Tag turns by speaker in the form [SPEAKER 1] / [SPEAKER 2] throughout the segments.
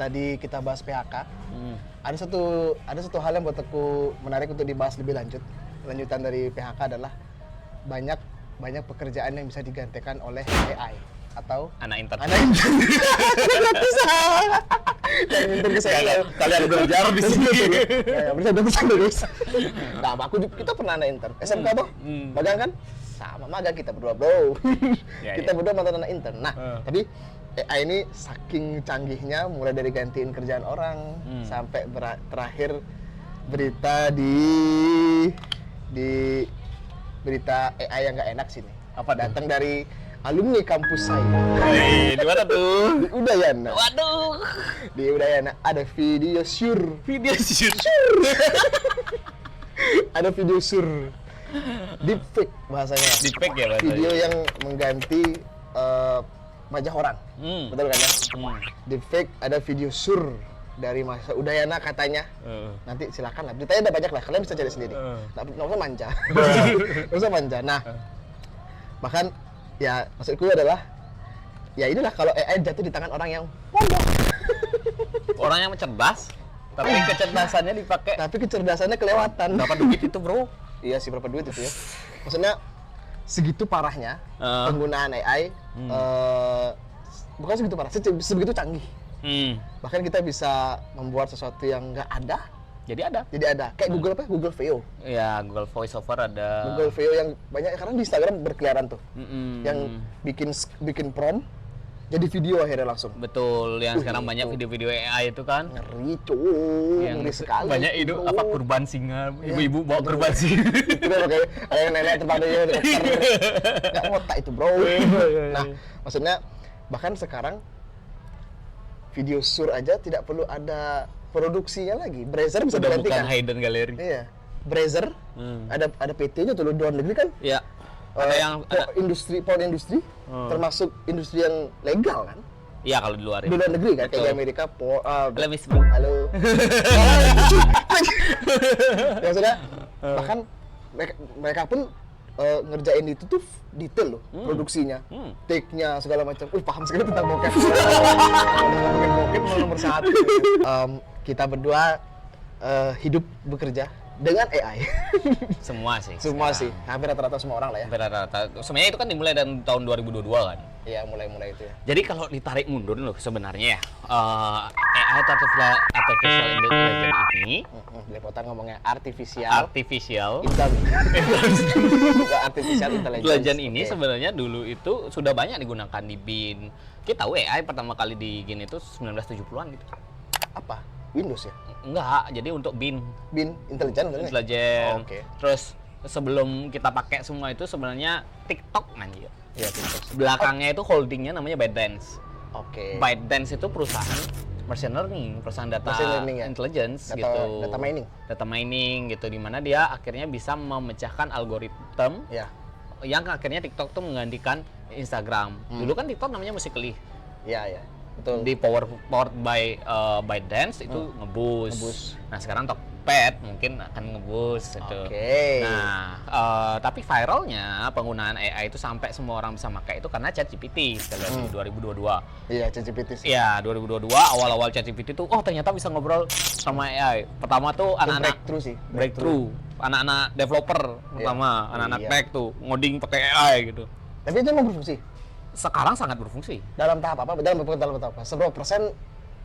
[SPEAKER 1] tadi kita bahas PHK, ada satu hal yang buat aku menarik untuk dibahas lebih lanjut. Lanjutan dari PHK adalah banyak pekerjaan yang bisa digantikan oleh AI atau
[SPEAKER 2] Anak intern.
[SPEAKER 1] anak intern. Yang intern ke saya.
[SPEAKER 2] Kalian belajar di sini.
[SPEAKER 1] Ya, bisa terus. Nah, kita pernah anak intern. SMK tuh, magang kan? Sama magang kita berdua, bro.
[SPEAKER 2] Ya,
[SPEAKER 1] Kita
[SPEAKER 2] ya.
[SPEAKER 1] berdua mantan anak intern. Nah, tapi AI ini saking canggihnya, mulai dari gantiin kerjaan orang sampai terakhir berita di berita AI yang nggak enak sini.
[SPEAKER 2] Apa tuh?
[SPEAKER 1] Datang dari alumni kampus saya
[SPEAKER 2] Di mana tuh?
[SPEAKER 1] di Udayana.
[SPEAKER 2] Waduh.
[SPEAKER 1] Di Udayana ada video sur.
[SPEAKER 2] Video shoot.
[SPEAKER 1] Ada video sur. Deepfake bahasanya.
[SPEAKER 2] Deepfake ya bahasanya.
[SPEAKER 1] Video yang mengganti wajah orang. Betul kan ya? Deepfake ada video sur dari masa Udayana katanya. Nanti silakan lah. Beritanya ada banyak lah. Kalian bisa cari sendiri. Nggak usah manja. Nggak usah manja. Nah, bahkan ya maksudku adalah ya inilah kalau AI jatuh di tangan orang yang bodoh.
[SPEAKER 2] Orang yang cerdas, tapi kecerdasannya dipakai
[SPEAKER 1] Tapi kecerdasannya kelewatan.
[SPEAKER 2] dapat duit itu, bro.
[SPEAKER 1] Iya sih, berapa duit itu ya? Maksudnya segitu parahnya penggunaan AI, bukan segitu parah, sebegitu canggih. Bahkan kita bisa membuat sesuatu yang nggak ada,
[SPEAKER 2] Jadi ada.
[SPEAKER 1] jadi ada. Kayak Google apa? Google VO.
[SPEAKER 2] Ya, Google Voice Over ada.
[SPEAKER 1] Google VO yang banyak sekarang di Instagram berkeliaran tuh. Yang bikin prompt jadi video akhirnya langsung.
[SPEAKER 2] Betul, yang sekarang banyak video-video AI itu kan.
[SPEAKER 1] Ngeri cuy,
[SPEAKER 2] Yang
[SPEAKER 1] ngeri sekali.
[SPEAKER 2] banyak itu
[SPEAKER 1] bro.
[SPEAKER 2] apa kurban singa, ibu-ibu bawa kurban singa.
[SPEAKER 1] Itu kan kayak ada nenek terbang dari helikopter. Nggak ngotak itu bro. Nah, maksudnya bahkan sekarang video sur aja tidak perlu ada produksinya lagi. Browser bisa
[SPEAKER 2] Udah bukan
[SPEAKER 1] digantikan.
[SPEAKER 2] hidden gallery.
[SPEAKER 1] Iya. Browser ada PT-nya tuh luar negeri kan.
[SPEAKER 2] Ya. Ada yang ada.
[SPEAKER 1] Porn industri termasuk industri yang legal kan.
[SPEAKER 2] Iya, kalau di luar
[SPEAKER 1] Di luar negeri kan, kayak di
[SPEAKER 2] Betul.
[SPEAKER 1] Amerika
[SPEAKER 2] Let me speak.
[SPEAKER 1] halo. Ya sudah. Bahkan mereka pun ngerjain itu tuh detail loh produksinya, take-nya segala macam. Paham sekali tentang bokep. Ngomongin bokep nomor satu. Kita berdua hidup bekerja dengan AI.
[SPEAKER 2] Semua sih.
[SPEAKER 1] Semua
[SPEAKER 2] sekarang.
[SPEAKER 1] sih, hampir rata-rata semua orang lah ya.
[SPEAKER 2] Hampir rata-rata. Sebenarnya itu kan dimulai dari tahun 2022 kan.
[SPEAKER 1] Iya, mulai itu ya.
[SPEAKER 2] Jadi kalau ditarik mundur loh sebenarnya ya, AI atau artificial intelligence ini
[SPEAKER 1] Belepotan ngomongnya artificial artificial
[SPEAKER 2] intelligence ini
[SPEAKER 1] Oke.
[SPEAKER 2] sebenarnya dulu itu sudah banyak digunakan di BIN. Kita tahu AI pertama kali di BIN itu 1970-an gitu.
[SPEAKER 1] Apa? Windows ya?
[SPEAKER 2] Enggak, jadi untuk BIN.
[SPEAKER 1] BIN intelijen kan?
[SPEAKER 2] Intelijen.
[SPEAKER 1] Oke.
[SPEAKER 2] Terus sebelum kita pakai semua itu sebenarnya TikTok anjir.
[SPEAKER 1] Iya, TikTok.
[SPEAKER 2] Belakangnya itu holdingnya namanya ByteDance.
[SPEAKER 1] Oke.
[SPEAKER 2] ByteDance itu perusahaan machine learning, perusahaan data
[SPEAKER 1] Machine learning ya?
[SPEAKER 2] intelligence
[SPEAKER 1] Data-
[SPEAKER 2] gitu.
[SPEAKER 1] data mining?
[SPEAKER 2] Data mining gitu, di mana dia akhirnya bisa memecahkan algoritma
[SPEAKER 1] Ya.
[SPEAKER 2] yang akhirnya TikTok tuh menggantikan Instagram. Dulu kan TikTok namanya Musical.ly.
[SPEAKER 1] Iya. Betul.
[SPEAKER 2] Di powered by ByteDance itu ngeboost.
[SPEAKER 1] Ngeboost.
[SPEAKER 2] Nah, sekarang Tokped mungkin akan ngeboost gitu.
[SPEAKER 1] Oke.
[SPEAKER 2] Nah, tapi viralnya penggunaan AI itu sampai semua orang bisa pakai itu karena ChatGPT sekali lagi 2022.
[SPEAKER 1] Iya, ChatGPT sih.
[SPEAKER 2] Iya, 2022 awal-awal ChatGPT tuh ternyata bisa ngobrol sama AI. Pertama tuh
[SPEAKER 1] Itu
[SPEAKER 2] anak-anak
[SPEAKER 1] breakthrough sih.
[SPEAKER 2] breakthrough, anak-anak developer pertama, anak-anak
[SPEAKER 1] Iya.
[SPEAKER 2] tech tuh ngoding pakai AI gitu.
[SPEAKER 1] Tapi itu emang berfungsi.
[SPEAKER 2] Sekarang sangat berfungsi.
[SPEAKER 1] Dalam tahap apa? Dalam tahap apa? Seberapa persen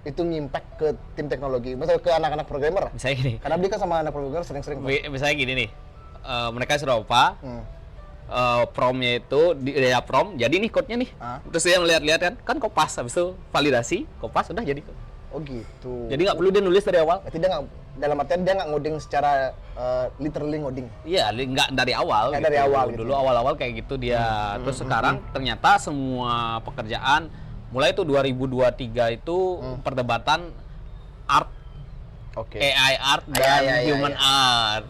[SPEAKER 1] itu ngimpact ke tim teknologi? Misalnya ke anak-anak programmer?
[SPEAKER 2] Misalnya gini,
[SPEAKER 1] Karena dia kan sama anak programmer sering-sering.
[SPEAKER 2] misalnya gini nih, mereka suruh apa? Promnya itu dia prompt, jadi nih code-nya nih. Terus dia ngeliat-liat kan kopas, habis itu validasi, kopas udah jadi.
[SPEAKER 1] Oh gitu.
[SPEAKER 2] Jadi nggak perlu dia nulis dari awal.
[SPEAKER 1] Berarti dia nggak, dalam artian dia nggak ngoding secara literally ngoding.
[SPEAKER 2] Iya, nggak dari awal.
[SPEAKER 1] Nggak dari awal gitu.
[SPEAKER 2] Dulu awal-awal kayak gitu dia. Terus sekarang ternyata semua pekerjaan mulai itu 2023 itu perdebatan art,
[SPEAKER 1] Oke.
[SPEAKER 2] AI art dan
[SPEAKER 1] Iya,
[SPEAKER 2] human art.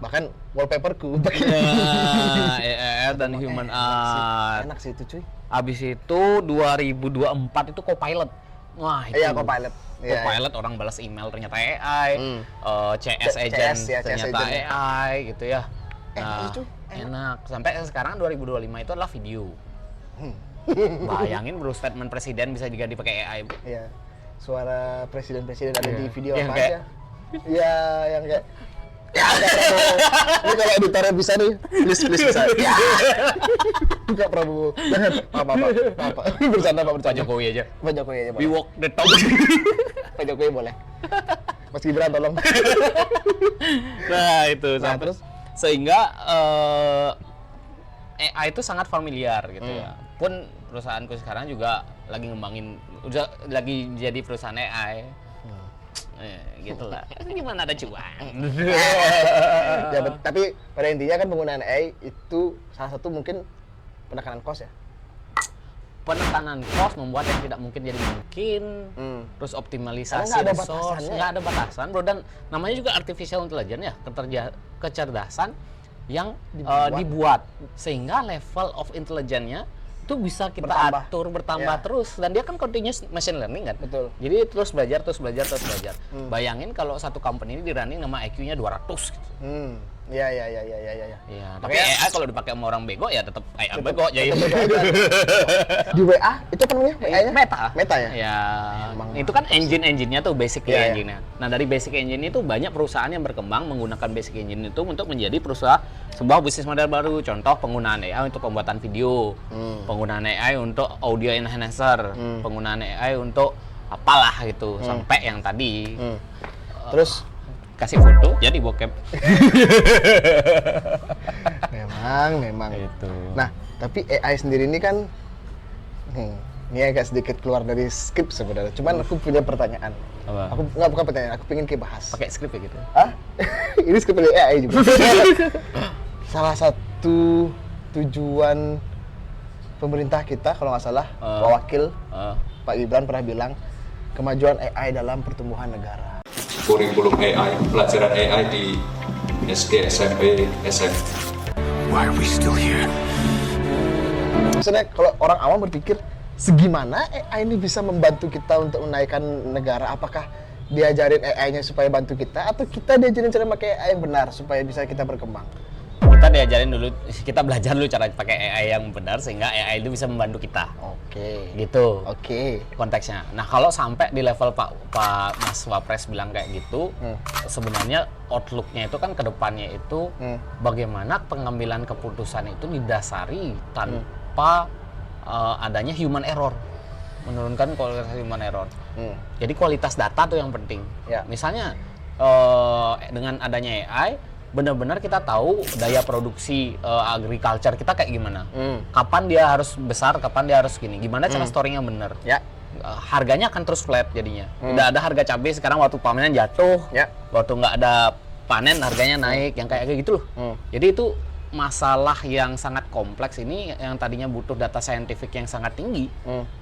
[SPEAKER 1] Bahkan wallpaperku pakai.
[SPEAKER 2] Nah, AI art dan human art.
[SPEAKER 1] Enak sih itu cuy.
[SPEAKER 2] Abis itu 2024 itu Copilot. Wah, itu.
[SPEAKER 1] Iya, Copilot. Iya,
[SPEAKER 2] Copilot orang balas email ternyata AI, CS agent
[SPEAKER 1] CS, ya, CS
[SPEAKER 2] ternyata
[SPEAKER 1] agent.
[SPEAKER 2] AI gitu ya.
[SPEAKER 1] itu
[SPEAKER 2] Enak. Sampai sekarang 2025 itu adalah video. Bayangin bro, statement presiden bisa diganti pakai AI.
[SPEAKER 1] Iya. suara presiden-presiden ada di video
[SPEAKER 2] Yang
[SPEAKER 1] apa
[SPEAKER 2] kayak-
[SPEAKER 1] aja. Iya, yang kayak ya ada Prabowo. Ini kalau editornya bisa nih, please bisa. Ya. Buka Prabowo. Jangan apa. Bercanda Pak,
[SPEAKER 2] Pak
[SPEAKER 1] bercanda.
[SPEAKER 2] Jokowi aja.
[SPEAKER 1] Pak Jokowi aja,
[SPEAKER 2] We
[SPEAKER 1] boleh.
[SPEAKER 2] walk the talk.
[SPEAKER 1] Pak Jokowi boleh. Mas Gibran tolong.
[SPEAKER 2] Nah itu
[SPEAKER 1] Nah,
[SPEAKER 2] sampai
[SPEAKER 1] terus?
[SPEAKER 2] sehingga AI itu sangat familiar gitu ya. Pun perusahaanku sekarang juga lagi ngembangin, udah lagi jadi perusahaan AI. Gitulah. Gimana ada cuan?
[SPEAKER 1] Ya, tapi pada intinya kan penggunaan AI itu salah satu mungkin penekanan cost ya.
[SPEAKER 2] Penekanan cost membuat yang tidak mungkin jadi mungkin. Terus optimalisasi
[SPEAKER 1] Karena nggak ada
[SPEAKER 2] resource,
[SPEAKER 1] batasannya.
[SPEAKER 2] nggak ada batasan, bro. Dan namanya juga artificial intelligence ya, kecerdasan yang dibuat sehingga level of intelligence-nya itu bisa kita
[SPEAKER 1] Bertambah.
[SPEAKER 2] atur bertambah
[SPEAKER 1] Ya.
[SPEAKER 2] terus, dan dia kan continuous machine learning kan.
[SPEAKER 1] Betul.
[SPEAKER 2] Jadi terus belajar. Bayangin kalau satu company ini di running nama IQ-nya 200 gitu.
[SPEAKER 1] Ya.
[SPEAKER 2] Iya, tapi AI kalau dipakai sama orang bego ya tetap AI bego jadi.
[SPEAKER 1] Di WA itu apa namanya? WA-nya? Meta ya?
[SPEAKER 2] Ya,
[SPEAKER 1] Emang
[SPEAKER 2] itu kan engine-nya tuh basic
[SPEAKER 1] Iya, iya.
[SPEAKER 2] engine-nya. Nah, dari basic engine itu banyak perusahaan yang berkembang menggunakan basic engine itu untuk menjadi perusahaan sebuah bisnis model baru. Contoh penggunaan AI untuk pembuatan video, penggunaan AI untuk audio enhancer, penggunaan AI untuk apalah gitu, sampai yang tadi
[SPEAKER 1] Terus
[SPEAKER 2] kasih foto jadi bokep.
[SPEAKER 1] memang.
[SPEAKER 2] Itu.
[SPEAKER 1] Nah, tapi AI sendiri ini kan ini agak sedikit keluar dari skrip sebenarnya. Cuman aku punya pertanyaan.
[SPEAKER 2] Apa?
[SPEAKER 1] Bukan pertanyaan, aku pengen bahas.
[SPEAKER 2] Pakai skrip ya gitu.
[SPEAKER 1] Hah? Ini skrip dari AI juga. Salah satu tujuan pemerintah kita kalau nggak salah, Pak Wakil Pak Gibran pernah bilang kemajuan AI dalam pertumbuhan negara.
[SPEAKER 3] Kurikulum AI, pelajaran AI di SD, SMP, SMA.
[SPEAKER 4] Why are we still here?
[SPEAKER 1] Maksudnya kalau orang awam berpikir segimana AI ini bisa membantu kita untuk menaikkan negara? Apakah diajarin AI-nya supaya bantu kita atau kita diajarin cara pakai AI yang benar supaya bisa kita berkembang?
[SPEAKER 2] Kita diajarin dulu, kita belajar dulu cara pakai AI yang benar sehingga AI itu bisa membantu kita.
[SPEAKER 1] Oke.
[SPEAKER 2] Gitu.
[SPEAKER 1] Oke.
[SPEAKER 2] Konteksnya. Nah, kalau sampai di level Pak Mas Wapres bilang kayak gitu, sebenarnya outlook-nya itu kan ke depannya itu bagaimana pengambilan keputusan itu didasari tanpa adanya human error. Menurunkan kualitas human error. Jadi kualitas data tuh yang penting.
[SPEAKER 1] Ya.
[SPEAKER 2] Misalnya dengan adanya AI, benar-benar kita tahu daya produksi agriculture kita kayak gimana. Kapan dia harus besar, kapan dia harus gini. Gimana cara storing yang benar.
[SPEAKER 1] Ya.
[SPEAKER 2] Harganya akan terus flat jadinya. Tidak ada harga cabai sekarang waktu panen jatuh.
[SPEAKER 1] Ya.
[SPEAKER 2] Waktu nggak ada panen harganya naik, yang kayak gitu loh. Jadi itu masalah yang sangat kompleks ini yang tadinya butuh data saintifik yang sangat tinggi.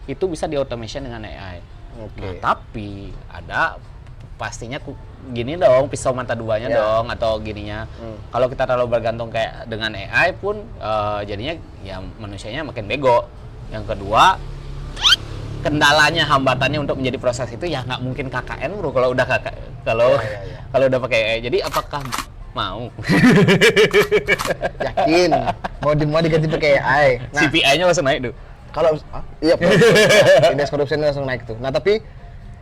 [SPEAKER 2] Itu bisa di-automation dengan AI.
[SPEAKER 1] Oke.
[SPEAKER 2] Nah, tapi ada pastinya gini dong, pisau mata duanya dong, atau gininya. Kalau kita terlalu bergantung kayak dengan AI pun jadinya ya manusianya makin bego. Yang kedua, kendalanya, hambatannya untuk menjadi proses itu ya nggak mungkin KKN bro kalau udah kalau udah pakai AI. Jadi apakah mau?
[SPEAKER 1] Yakin mau diganti pakai AI. Nah,
[SPEAKER 2] CPI-nya langsung naik tuh.
[SPEAKER 1] kalau iya, indeks korupsinya langsung naik tuh. Nah, tapi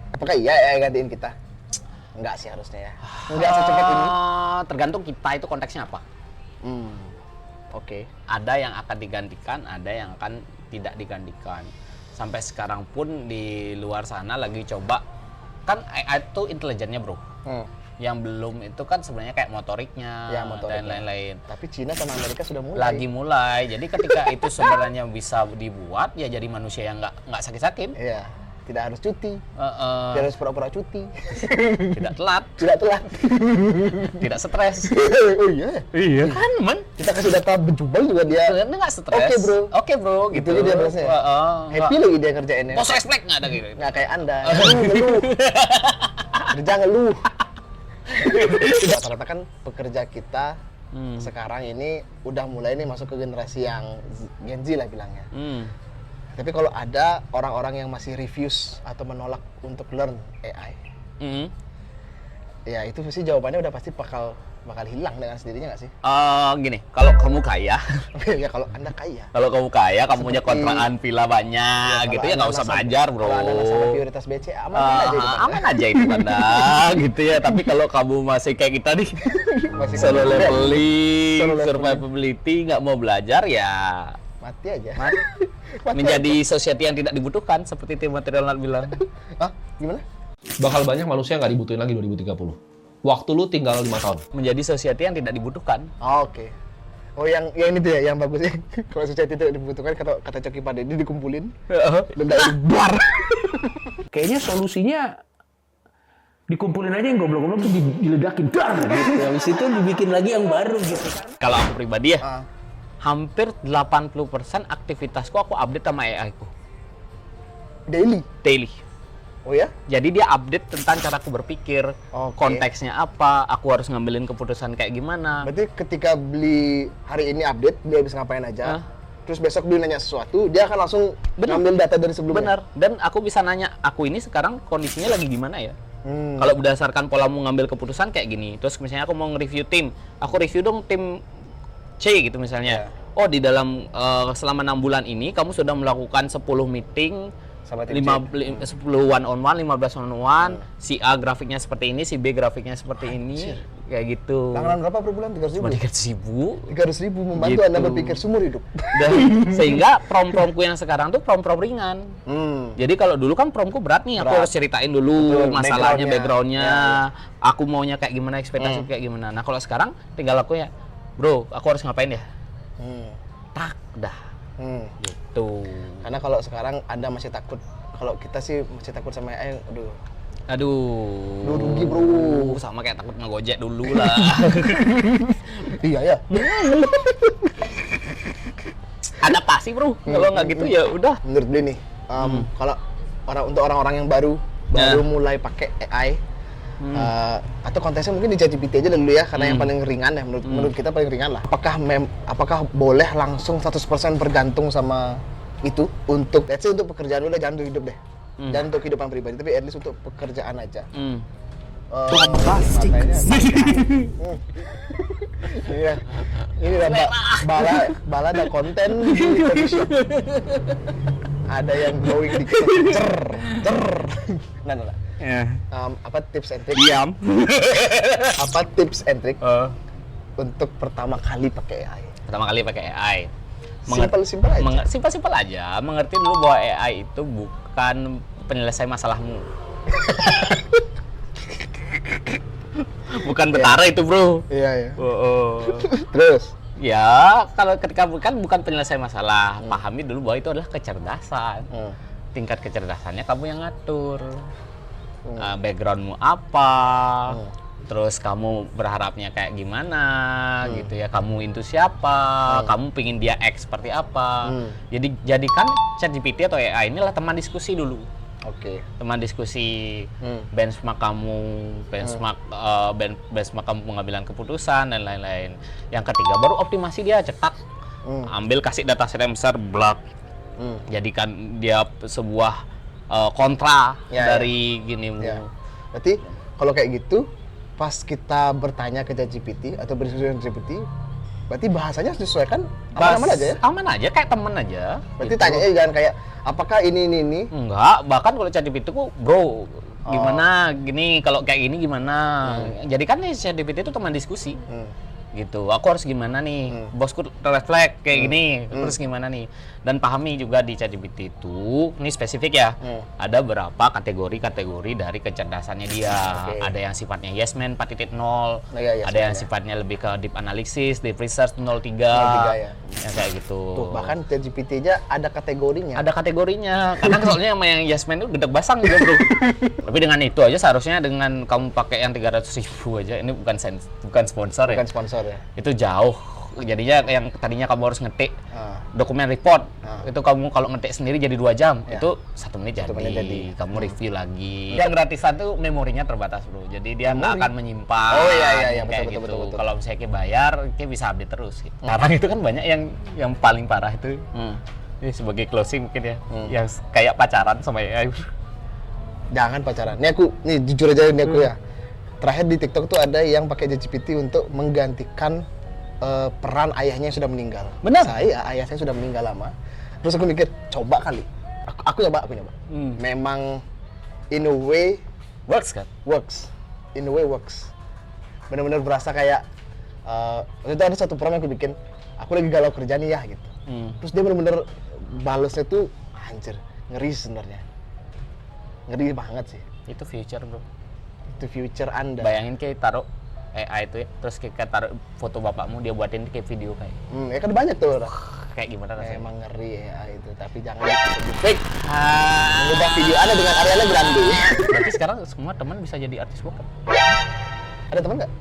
[SPEAKER 1] apakah iya AI gantiin kita? Enggak sih harusnya ya. Enggak secepat ini.
[SPEAKER 2] Tergantung kita itu konteksnya apa.
[SPEAKER 1] Oke.
[SPEAKER 2] Ada yang akan digantikan, ada yang akan tidak digantikan. Sampai sekarang pun di luar sana lagi coba, kan AI itu intelijennya bro. Yang belum itu kan sebenarnya kayak motoriknya,
[SPEAKER 1] Ya, motoriknya.
[SPEAKER 2] dan lain-lain.
[SPEAKER 1] Tapi Cina sama Amerika sudah mulai.
[SPEAKER 2] Lagi mulai. Jadi ketika itu sebenarnya bisa dibuat, ya jadi manusia yang nggak sakit-sakit,
[SPEAKER 1] Iya. Tidak harus cuti. Tidak harus pura-pura cuti.
[SPEAKER 2] tidak telat,
[SPEAKER 1] Tidak telat.
[SPEAKER 2] tidak stres.
[SPEAKER 1] Oh iya.
[SPEAKER 2] Iya kan, men?
[SPEAKER 1] Kita kasih data berjubel juga dia.
[SPEAKER 2] Dia nggak stres.
[SPEAKER 1] Oke, bro.
[SPEAKER 2] Oke bro,
[SPEAKER 1] Gitu dia balasnya. Happy lagi dia kerjainnya.
[SPEAKER 2] Post reflect nggak ada gitu.
[SPEAKER 1] Nggak kayak Anda. Ngeluh. Kerja ngeluh. Rata-rata kan pekerja kita sekarang ini udah mulai nih masuk ke generasi yang Gen Z lah bilangnya. Tapi kalau ada orang-orang yang masih refuse atau menolak untuk learn AI, Ya itu sih jawabannya udah pasti bakal hilang dengan sendirinya nggak sih?
[SPEAKER 2] Gini, kalau kamu kaya,
[SPEAKER 1] Ya kalau Anda kaya.
[SPEAKER 2] kamu punya kontrakan villa banyak, gitu ya nggak usah belajar, bro.
[SPEAKER 1] Kalau Anda nasabah prioritas BC, aman aja itu.
[SPEAKER 2] Aman aja itu Anda, gitu ya. Tapi kalau kamu masih kayak kita nih,
[SPEAKER 1] Masih
[SPEAKER 2] solo
[SPEAKER 1] solo
[SPEAKER 2] leveling,
[SPEAKER 1] leveling.
[SPEAKER 2] survivability, nggak mau belajar ya
[SPEAKER 1] Mati aja. Mati
[SPEAKER 2] menjadi society yang tidak dibutuhkan, seperti Timothy Donald bilang.
[SPEAKER 1] Hah? Gimana?
[SPEAKER 5] Bakal banyak manusia nggak dibutuhin lagi 2030. Waktu lu tinggal 5 tahun.
[SPEAKER 2] Menjadi society yang tidak dibutuhkan.
[SPEAKER 1] Oh, oke. Oh yang itu ya, yang bagusnya. Kalau society itu dibutuhkan, kata Coki Pardede dikumpulin, dan bar.
[SPEAKER 6] Kayaknya solusinya dikumpulin aja yang goblok-goblok tuh diledakin dar gitu. Habis itu dibikin lagi yang baru gitu kan.
[SPEAKER 2] Kalau aku pribadi ya,
[SPEAKER 1] Ah.
[SPEAKER 2] hampir 80% aktivitasku aku update sama AI ku.
[SPEAKER 1] Daily.
[SPEAKER 2] Daily.
[SPEAKER 1] Oh ya?
[SPEAKER 2] Jadi dia update tentang caraku berpikir,
[SPEAKER 1] Oke.
[SPEAKER 2] konteksnya apa, aku harus ngambilin keputusan kayak gimana.
[SPEAKER 1] Berarti ketika beli hari ini update, dia habis ngapain aja. Terus besok beli nanya sesuatu, dia akan langsung ngambil data dari sebelumnya.
[SPEAKER 2] Benar. Dan aku bisa nanya, aku ini sekarang kondisinya lagi gimana ya? Kalau berdasarkan polamu ngambil keputusan kayak gini, terus misalnya aku mau nge-review tim, aku review dong tim C gitu misalnya. Oh di dalam selama 6 bulan ini kamu sudah melakukan 10 meeting,
[SPEAKER 1] Sama tim
[SPEAKER 2] 10 one on one, 15 on one, si A grafiknya seperti ini, si B grafiknya seperti ini, kayak gitu.
[SPEAKER 1] Langganan berapa per bulan? 300
[SPEAKER 2] Cuma
[SPEAKER 1] ribu?
[SPEAKER 2] 300.000.
[SPEAKER 1] 300 ribu membantu
[SPEAKER 2] Gitu.
[SPEAKER 1] Anda berpikir seumur hidup.
[SPEAKER 2] Dan sehingga prom-promku yang sekarang tuh prom-prom ringan. Jadi kalau dulu kan promku berat nih, aku
[SPEAKER 1] Berat.
[SPEAKER 2] harus ceritain dulu
[SPEAKER 1] Betul,
[SPEAKER 2] masalahnya,
[SPEAKER 1] backgroundnya.
[SPEAKER 2] backgroundnya, aku maunya kayak gimana, ekspektasi kayak gimana. Nah kalau sekarang tinggal aku ya, bro, aku harus ngapain ya? Tak, dah, gitu.
[SPEAKER 1] Karena kalau sekarang Anda masih takut, kalau kita sih masih takut sama AI, aduh.
[SPEAKER 2] Aduh,
[SPEAKER 1] Rugi, bro.
[SPEAKER 2] sama kayak takut ngegojek dulu lah.
[SPEAKER 1] Iya ya.
[SPEAKER 2] Adaptasi bro, kalau nggak gitu ya udah.
[SPEAKER 1] Menurut beli nih, kalau untuk orang-orang yang baru mulai pakai AI, atau konteksnya mungkin di ChatGPT aja dulu ya, karena yang paling ringan ya, menurut kita paling ringan lah. Apakah boleh langsung 100% bergantung sama itu untuk, let's say untuk pekerjaan dulu, jangan untuk hidup deh, jangan untuk kehidupan pribadi, tapi at least untuk pekerjaan aja.
[SPEAKER 6] Bombastic.
[SPEAKER 1] Iya, ini ada bala ada konten di coffee shop. Ada yang glowing dikit, cer. Nah. Apa tips and trick?
[SPEAKER 2] Diam.
[SPEAKER 1] Apa tips and trick untuk pertama kali pakai AI?
[SPEAKER 2] Pertama kali pakai AI.
[SPEAKER 1] Simpel aja.
[SPEAKER 2] Simpel aja. Mengerti dulu bahwa AI itu bukan penyelesai masalahmu. Bukan betara itu, bro.
[SPEAKER 1] Iya.
[SPEAKER 2] Oh.
[SPEAKER 1] Terus?
[SPEAKER 2] Ya, kalau ketika bukan penyelesai masalah, pahami dulu bahwa itu adalah kecerdasan. Tingkat kecerdasannya kamu yang ngatur. Backgroundmu apa? Terus kamu berharapnya kayak gimana, gitu ya? Kamu into siapa? Kamu pingin dia X seperti apa? Jadi jadikan ChatGPT atau AI inilah teman diskusi dulu.
[SPEAKER 1] Oke.
[SPEAKER 2] Teman diskusi, benchmark kamu, benchmark kamu pengambilan keputusan dan lain-lain. Yang ketiga baru optimasi dia, cetak, ambil kasih dataset yang besar, blok, jadikan dia sebuah kontra dari gini.
[SPEAKER 1] Ya. Berarti kalau kayak gitu, pas kita bertanya ke ChatGPT atau berdiskusi dengan ChatGPT, berarti bahasanya harus disesuaikan aman-aman aja ya?
[SPEAKER 2] Aman aja, kayak temen aja.
[SPEAKER 1] Berarti
[SPEAKER 2] gitu.
[SPEAKER 1] tanyanya jangan kayak, apakah ini?
[SPEAKER 2] Enggak, bahkan kalau ChatGPT ku, bro, gimana gini, kalau kayak gini gimana. Jadi kan nih ChatGPT itu teman diskusi. Gitu, aku harus gimana nih, bosku refleks kayak gini, terus gimana nih. Dan pahami juga di ChatGPT itu, ini spesifik ya, ada berapa kategori dari kecerdasannya dia.
[SPEAKER 1] Oke.
[SPEAKER 2] Ada yang sifatnya yes man 4.0,
[SPEAKER 1] iya,
[SPEAKER 2] ada yang sifatnya lebih ke deep analysis, deep research 0.3,
[SPEAKER 1] ya.
[SPEAKER 2] yang kayak gitu.
[SPEAKER 1] Tuh, bahkan ChatGPT aja ada kategorinya.
[SPEAKER 2] Ada kategorinya, karena soalnya sama yang yes man itu gede basang juga bro. Tapi dengan itu aja seharusnya dengan kamu pakai yang 300.000 aja, ini bukan sponsor ya.
[SPEAKER 1] Bukan sponsor ya.
[SPEAKER 2] Itu jauh. Jadinya yang tadinya kamu harus ngetik dokumen report, itu kamu kalau ngetik sendiri jadi 2 jam, itu 1 menit jadi. Kamu review lagi. Yang gratisan tuh memorinya terbatas bro, jadi dia nggak akan menyimpan.
[SPEAKER 1] Oh iya,
[SPEAKER 2] kayak
[SPEAKER 1] betul,
[SPEAKER 2] gitu.
[SPEAKER 1] betul.
[SPEAKER 2] Kalau misalnya kita bayar, kita bisa update terus. Gitu. Sekarang itu kan banyak yang paling parah itu, ini sebagai closing mungkin ya, yang kayak pacaran sama AI.
[SPEAKER 1] Jangan pacaran. Nih jujur aja nih aku ya. Terakhir di TikTok tuh ada yang pakai ChatGPT untuk menggantikan peran ayahnya yang sudah meninggal.
[SPEAKER 2] Benar?
[SPEAKER 1] Ayah saya sudah meninggal lama. Terus aku mikir, coba kali. Aku nyoba. Memang in a way
[SPEAKER 2] Works kan?
[SPEAKER 1] works. In a way works. Benar-benar berasa kayak waktu itu ada satu program yang aku bikin, aku lagi galau kerja nih ya gitu. Terus dia benar-benar balesnya tuh anjir, ngeri sebenarnya. Ngeri banget sih.
[SPEAKER 2] Itu future, bro.
[SPEAKER 1] Itu future Anda.
[SPEAKER 2] Bayangin kayak taruh AI itu ya, terus kayak taruh foto bapakmu, dia buatin kayak video kayak.
[SPEAKER 1] Ya kan banyak tuh.
[SPEAKER 2] Kayak gimana rasanya?
[SPEAKER 1] Emang ngeri ya itu, tapi jangan fake. Mengubah video Anda dengan Ariana Grande.
[SPEAKER 2] Berarti sekarang semua teman bisa jadi artis bokep.
[SPEAKER 1] Ada teman nggak?